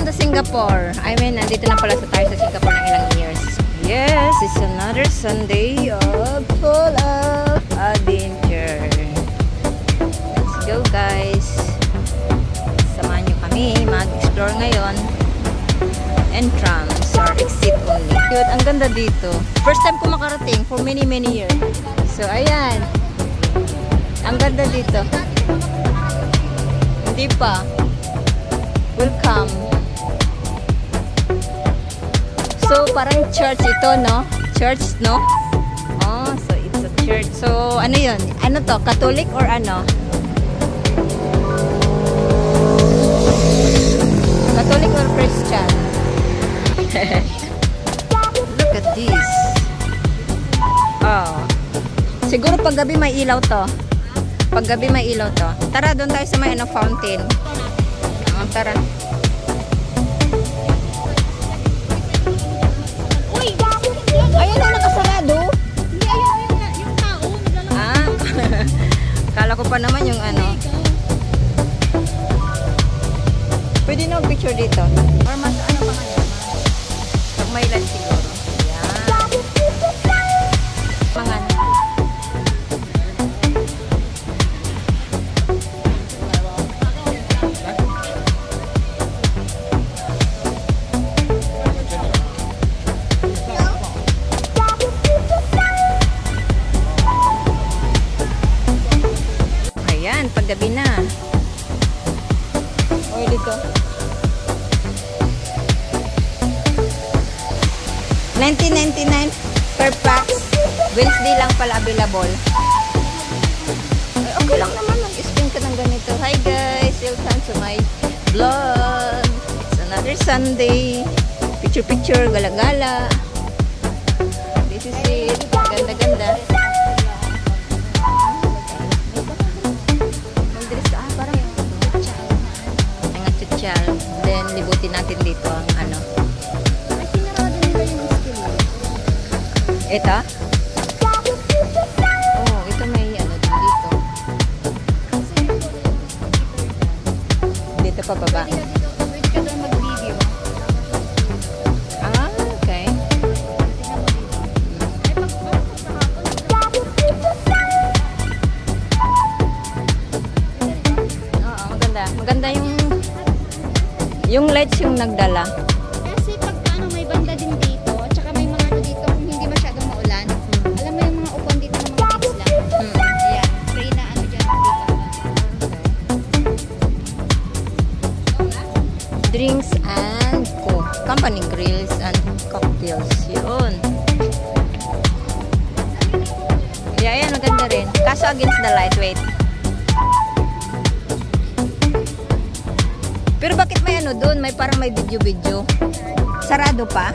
to Singapore. I mean, nandito na pala tayo sa Singapore ng ilang years. Yes, it's another Sunday of full of adventure. Let's go, guys. Samahan nyo kami mag-explore ngayon. Entrance or exit only. Cute, ang ganda dito. First time ko makarating for many years. So, ayan. Ang ganda dito. Hindi pa. Welcome. So, parang church ito, no? Church, no? Oh, so it's a church. So, ano yun? Ano to? Catholic or ano? Catholic or Christian? Look at this. Oh. Siguro paggabi may ilaw to. Paggabi may ilaw to. Tara, doon tayo sa may ano, fountain. Oh, tara. Uy! Ayun na, nakasarado. Hindi, ayun nga. Yung tao, naglalakad. Ah. Kala ko pa naman yung ano. Pwede na mag-picture dito. Or mas ano pa nga. Pag may light siguro. Ayan. Mangan. Ayan, paggabi na. O, dito. 19.99 per pax. Wednesday lang pala available. Ay, okay lang naman mag-spend ka ng ganito. Hi guys, welcome to my vlog. It's another Sunday. Picture, gala-gala. This is it. Ganda-ganda. Mag-dress ka. Parang mga tutsal. Then, libutin natin dito ang ano. Ito? Oh, ito may ano dito. Dito pa baba. Pwede ka doon mag-video. Ah, okay. Oo, maganda. Maganda yung lights yung nagdala. Kasi pagka ano, may banda din dito, at saka may mga ano dito, kung hindi masyadong maulan, alam mo yung mga upuan dito ng mga kids lang. Ayan, pray na ano dyan dito. Drinks and coke. Company grills and cocktails. Yun. Yeah, yan. Maganda rin. Kaso against the light. Wait. Pero bakit may ano dun? May parang may video-video. Sarado pa?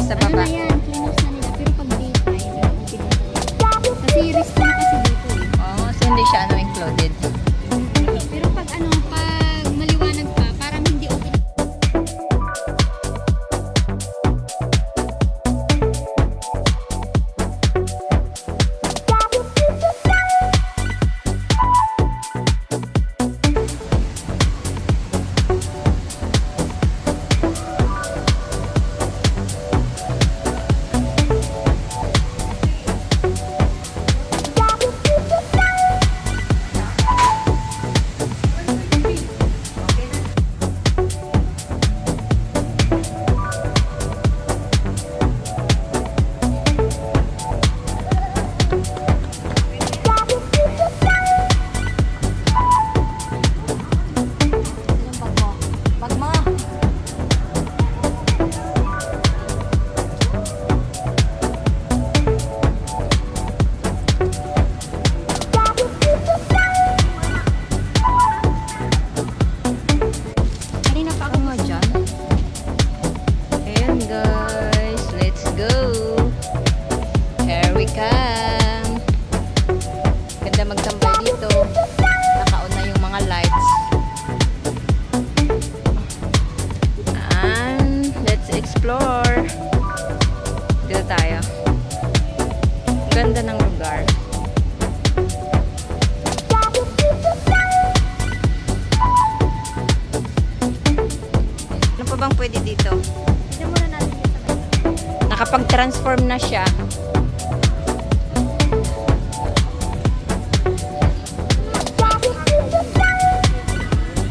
Sa Ano baba. na yan, cleaners na nila, pero pag daytime, open na to. Kasi risk na kasi dito eh. Oh, so hindi siya ano included. Pero pag ano, pag maliwanag pa, parang hindi open. bang pwede dito? Tignan muna natin yung sa may. Nakapag-transform na siya.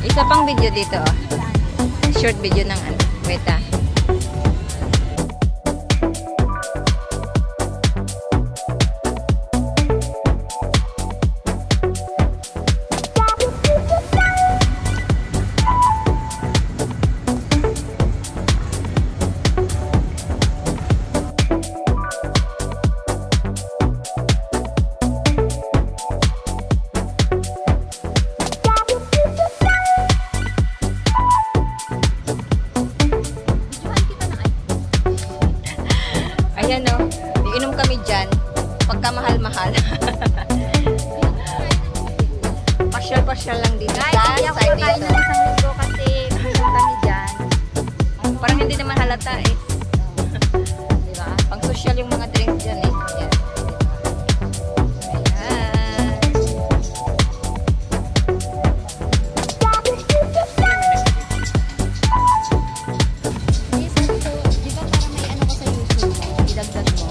Isa pang video dito, oh. Short video ng ano. Wait, ah. Ayan, oh. Iinom kami dyan. Pagka mahal-mahal. Pasyal-pasyal lang dito. Guys, hindi ako kakain ng isang linggo kasi kulang kami dyan. Parang hindi naman halata eh. Diba? Pang social yung mga drinks dyan eh. Ayan. Ayan. Yes, so, di ba parang may ano ka sa YouTube mo? Idagdag mo.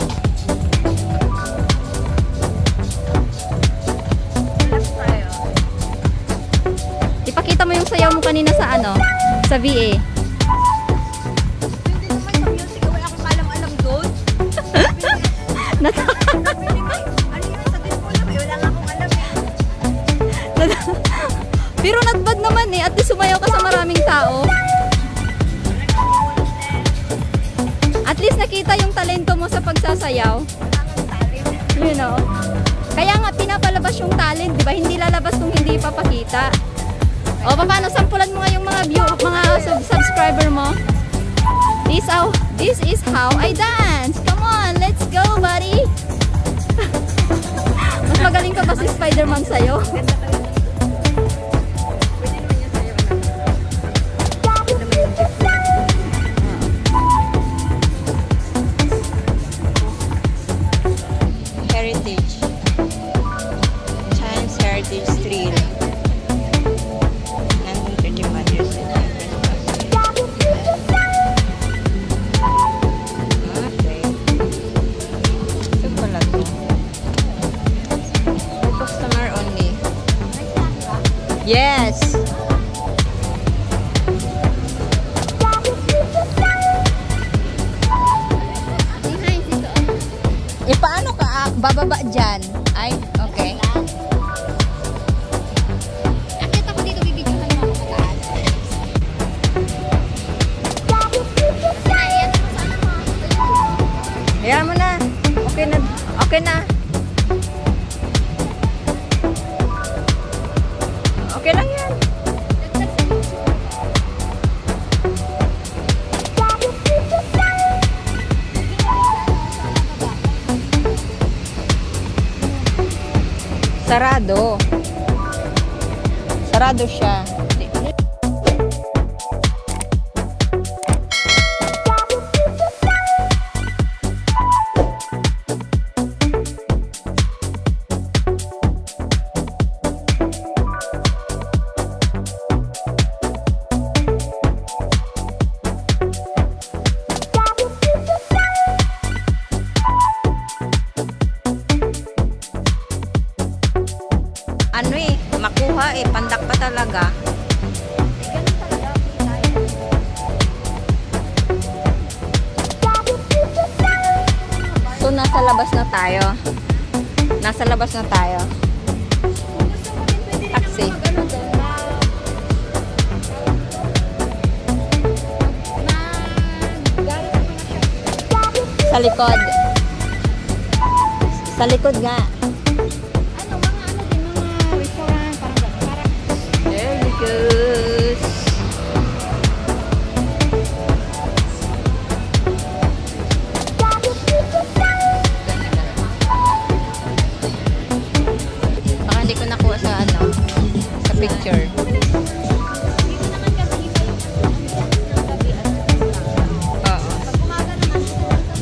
Ipakita mo yung sayaw mo kanina sa ano? Sa VA. Hindi naman sa music. Wala akong alam-alam doon. Nat- Ano yun? Sa din mo lang. Wala akong alam eh. Pero not bad naman eh. At least sumayaw ka sa maraming tao. At least nakita yung talento mo sa pagsasayaw. You know? Kaya nga pinapalabas yung talent, di ba? Hindi lalabas kung hindi ipapakita. O, paano? Sampulan mo nga yung mga subscriber mo. This is how I dance. Come on, let's go, buddy. Mas magaling ka ba si Spider-Man sa'yo? Heritage. Child's Heritage Trail. Nandun 30 mothers. Okay. Ito pala to. For customer only. Yes! E paano ka bababa dyan? Ay, okay. Akit ako dito, bibidyohan mo ako mataas. Kasi naiyan mo sana mo. Hayaan mo na. Okay na. Okay na. Okay lang yan. Sarado. Sarado siya. Ano eh, makuha eh, pandak pa talaga. So, nasa labas na tayo. Nasa labas na tayo. Taxi. Sa likod. Sa likod nga. Ano, mga ano din, mga restaurant, parang gano'n. Parang, There we go. Baka hindi ko nakuha sa ano, sa picture. dito naman kasi iba yung gabi at restaurant. Oo. Pag umaga naman, parang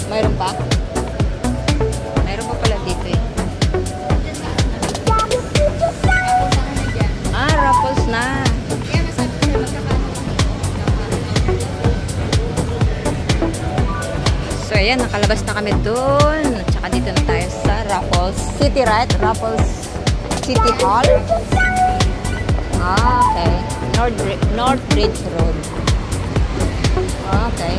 Mayroon pa? Mayroon pa pala dito eh. Ah, Raffles na. So, ayan, nakalabas na kami dun. At saka dito na tayo sa Raffles City, right? Raffles City Hall. Ah, okay. North Bridge Road. Ah, okay.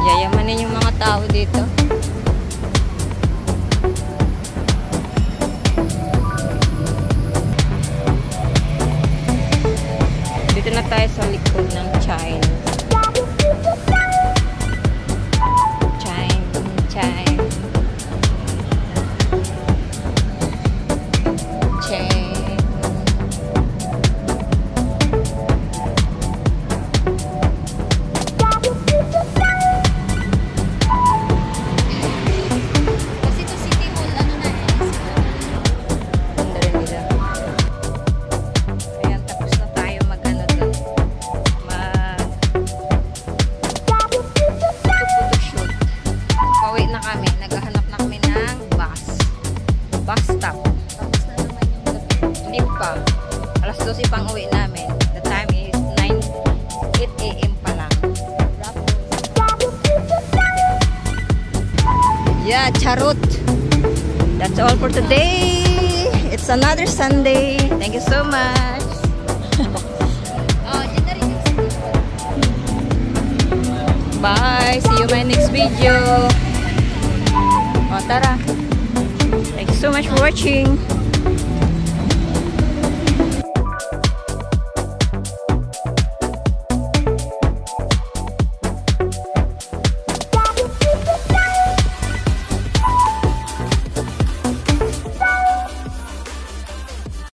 Yayamanin yung mga tao dito. Dito na tayo sa likod ng China. Alas 12 pang uwi namin. The time is 8 a.m. pa lang. Yeah, charot. That's all for today. It's another Sunday. Thank you so much. Bye. See you in my next video. O, tara. Thank you so much for watching.